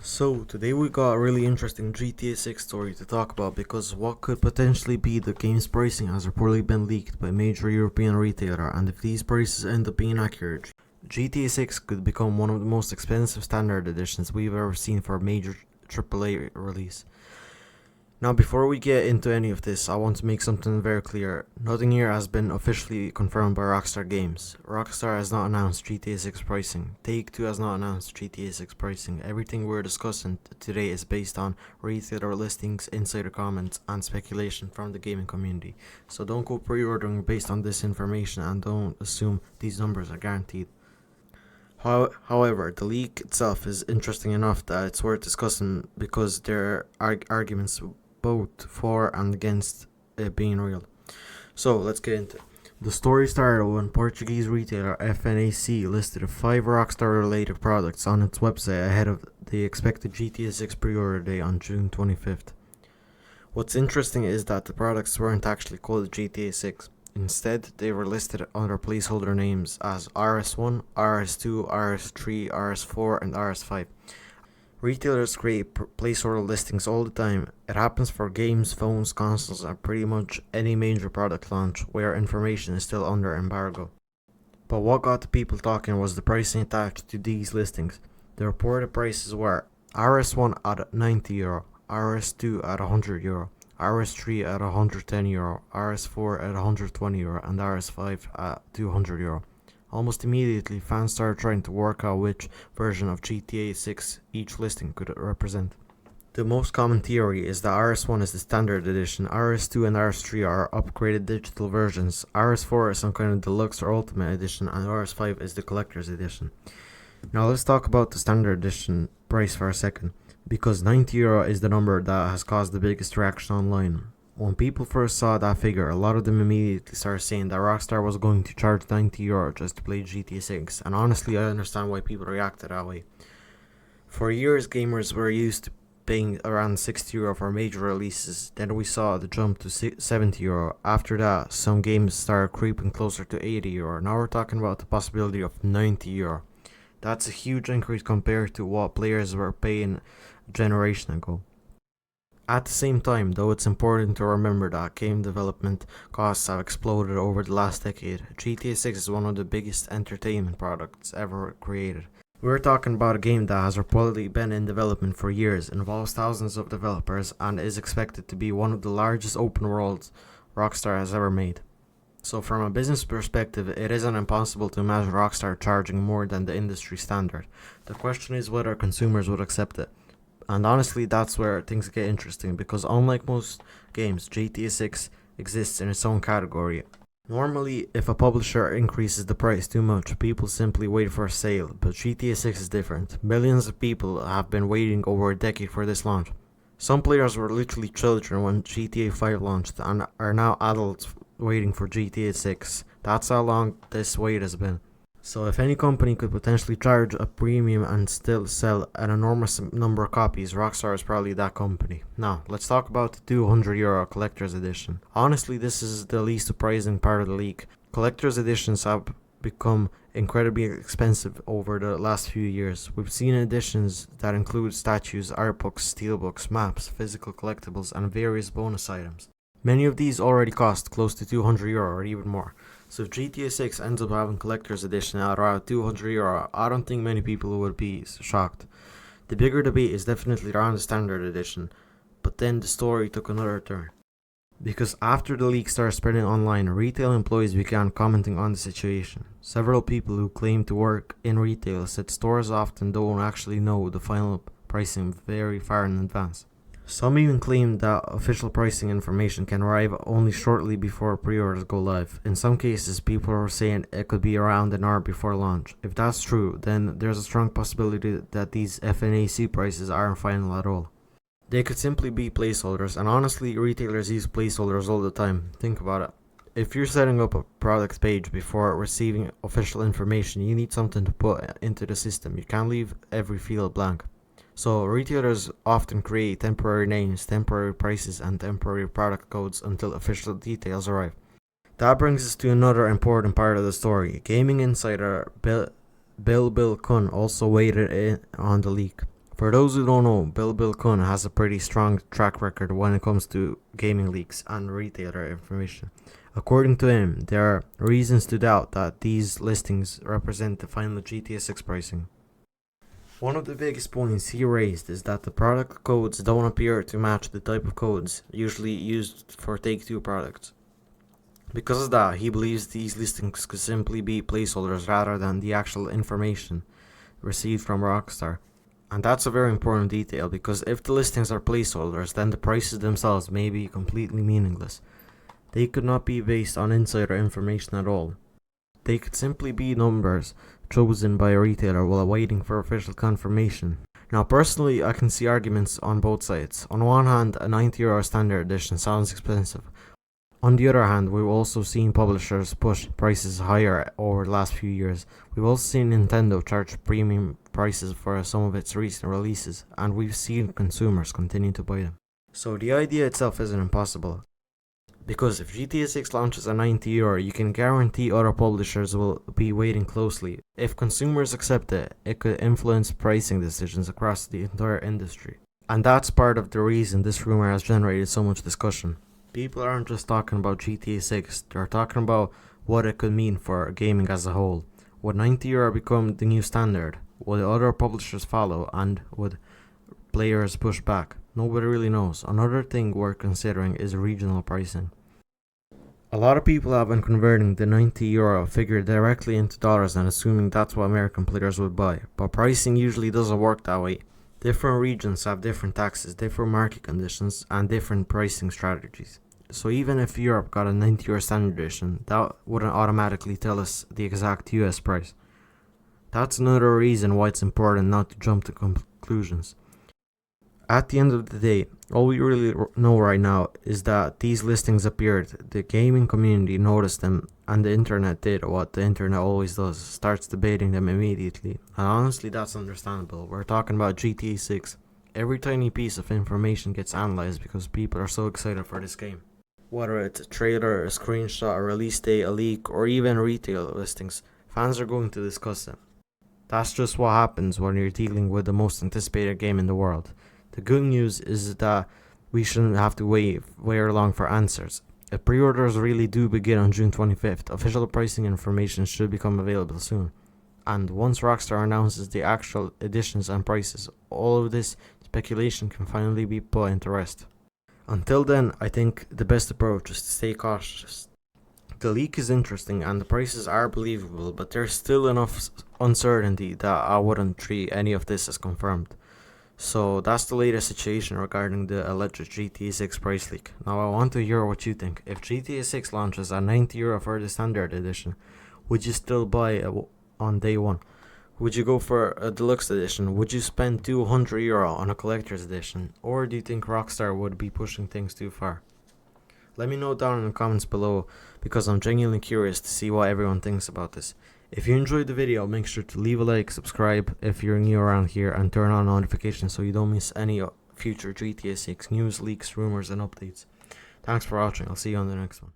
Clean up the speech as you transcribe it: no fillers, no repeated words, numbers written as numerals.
So, today we got a really interesting GTA 6 story to talk about because what could potentially be the game's pricing has reportedly been leaked by a major European retailer, and if these prices end up being accurate, GTA 6 could become one of the most expensive standard editions we've ever seen for a major AAA release. Now, before we get into any of this, I want to make something very clear. Nothing here has been officially confirmed by Rockstar Games. Rockstar has not announced GTA 6 pricing. Take-Two has not announced GTA 6 pricing. Everything we're discussing today is based on retailer listings, insider comments, and speculation from the gaming community. So don't go pre-ordering based on this information and don't assume these numbers are guaranteed. However, the leak itself is interesting enough that it's worth discussing because there are arguments both for and against it being real. So let's get into it. The story started when Portuguese retailer FNAC listed 5 Rockstar related products on its website ahead of the expected GTA 6 pre-order day on June 25th. What's interesting is that the products weren't actually called GTA 6. Instead, they were listed under placeholder names as RS1, RS2, RS3, RS4, and RS5. Retailers create placeholder listings all the time. It happens for games, phones, consoles, and pretty much any major product launch where information is still under embargo. But what got the people talking was the pricing attached to these listings. The reported prices were RS1 at €90, RS2 at €100, RS3 at €110, RS4 at €120, and RS5 at €200. Almost immediately, fans started trying to work out which version of GTA 6 each listing could represent. The most common theory is that RS1 is the standard edition, RS2 and RS3 are upgraded digital versions, RS4 is some kind of deluxe or ultimate edition, and RS5 is the collector's edition. Now let's talk about the standard edition price for a second, because €90 is the number that has caused the biggest reaction online. When people first saw that figure, a lot of them immediately started saying that Rockstar was going to charge €90 just to play GTA 6, and honestly I understand why people reacted that way. For years gamers were used to paying around €60 for major releases, then we saw the jump to €70. After that, some games started creeping closer to €80. Now we're talking about the possibility of €90. That's a huge increase compared to what players were paying a generation ago. At the same time, though, it's important to remember that game development costs have exploded over the last decade. GTA 6 is one of the biggest entertainment products ever created. We're talking about a game that has reportedly been in development for years, involves thousands of developers, and is expected to be one of the largest open worlds Rockstar has ever made. So from a business perspective, it isn't impossible to imagine Rockstar charging more than the industry standard. The question is whether consumers would accept it. And honestly, that's where things get interesting, because unlike most games, GTA 6 exists in its own category. Normally, if a publisher increases the price too much, people simply wait for a sale, but GTA 6 is different. Millions of people have been waiting over a decade for this launch. Some players were literally children when GTA 5 launched and are now adults waiting for GTA 6. That's how long this wait has been. So if any company could potentially charge a premium and still sell an enormous number of copies, Rockstar is probably that company. Now, let's talk about the €200 collector's edition. Honestly, this is the least surprising part of the leak. Collector's editions have become incredibly expensive over the last few years. We've seen editions that include statues, art books, steelbooks, maps, physical collectibles, and various bonus items. Many of these already cost close to €200 or even more. So if GTA 6 ends up having collector's edition at around €200, I don't think many people would be shocked. The bigger debate is definitely around the standard edition, but then the story took another turn. Because after the leak started spreading online, retail employees began commenting on the situation. Several people who claim to work in retail said stores often don't actually know the final pricing very far in advance. Some even claim that official pricing information can arrive only shortly before pre-orders go live. In some cases, people are saying it could be around an hour before launch. If that's true, then there's a strong possibility that these FNAC prices aren't final at all. They could simply be placeholders, and honestly, retailers use placeholders all the time. Think about it. If you're setting up a product page before receiving official information, you need something to put into the system. You can't leave every field blank. So retailers often create temporary names, temporary prices, and temporary product codes until official details arrive. That brings us to another important part of the story. Gaming insider Bill Kun also weighed in on the leak. For those who don't know, Bill Kun has a pretty strong track record when it comes to gaming leaks and retailer information. According to him, there are reasons to doubt that these listings represent the final GTA 6 pricing. One of the biggest points he raised is that the product codes don't appear to match the type of codes usually used for Take-Two products. Because of that, he believes these listings could simply be placeholders rather than the actual information received from Rockstar. And that's a very important detail, because if the listings are placeholders, then the prices themselves may be completely meaningless. They could not be based on insider information at all. They could simply be numbers chosen by a retailer while waiting for official confirmation. Now personally, I can see arguments on both sides. On one hand, a €90 standard edition sounds expensive. On the other hand, we've also seen publishers push prices higher over the last few years. We've also seen Nintendo charge premium prices for some of its recent releases, and we've seen consumers continue to buy them. So the idea itself isn't impossible, because if GTA 6 launches at €90, you can guarantee other publishers will be waiting closely. If consumers accept it, it could influence pricing decisions across the entire industry. And that's part of the reason this rumor has generated so much discussion. People aren't just talking about GTA 6, they're talking about what it could mean for gaming as a whole. Would €90 become the new standard? Would other publishers follow, and would players push back? Nobody really knows. Another thing worth considering is regional pricing. A lot of people have been converting the €90 figure directly into dollars and assuming that's what American players would buy, but pricing usually doesn't work that way. Different regions have different taxes, different market conditions, and different pricing strategies. So even if Europe got a €90 standard edition, that wouldn't automatically tell us the exact US price. That's another reason why it's important not to jump to conclusions. At the end of the day, all we really know right now is that these listings appeared, the gaming community noticed them, and the internet did what the internet always does, starts debating them immediately. And honestly, that's understandable. We're talking about GTA 6. Every tiny piece of information gets analyzed because people are so excited for this game. Whether it's a trailer, a screenshot, a release date, a leak, or even retail listings, fans are going to discuss them. That's just what happens when you're dealing with the most anticipated game in the world. The good news is that we shouldn't have to wait very long for answers. If pre-orders really do begin on June 25th, official pricing information should become available soon. And once Rockstar announces the actual editions and prices, all of this speculation can finally be put into rest. Until then, I think the best approach is to stay cautious. The leak is interesting and the prices are believable, but there's still enough uncertainty that I wouldn't treat any of this as confirmed. So that's the latest situation regarding the alleged GTA 6 price leak. Now I want to hear what you think. If GTA 6 launches at €90 for the standard edition, would you still buy it on day one? Would you go for a deluxe edition? Would you spend €200 on a collector's edition? Or do you think Rockstar would be pushing things too far? Let me know down in the comments below, because I'm genuinely curious to see what everyone thinks about this. If you enjoyed the video, make sure to leave a like, subscribe if you're new around here, and turn on notifications so you don't miss any future GTA 6 news, leaks, rumors, and updates. Thanks for watching. I'll see you on the next one.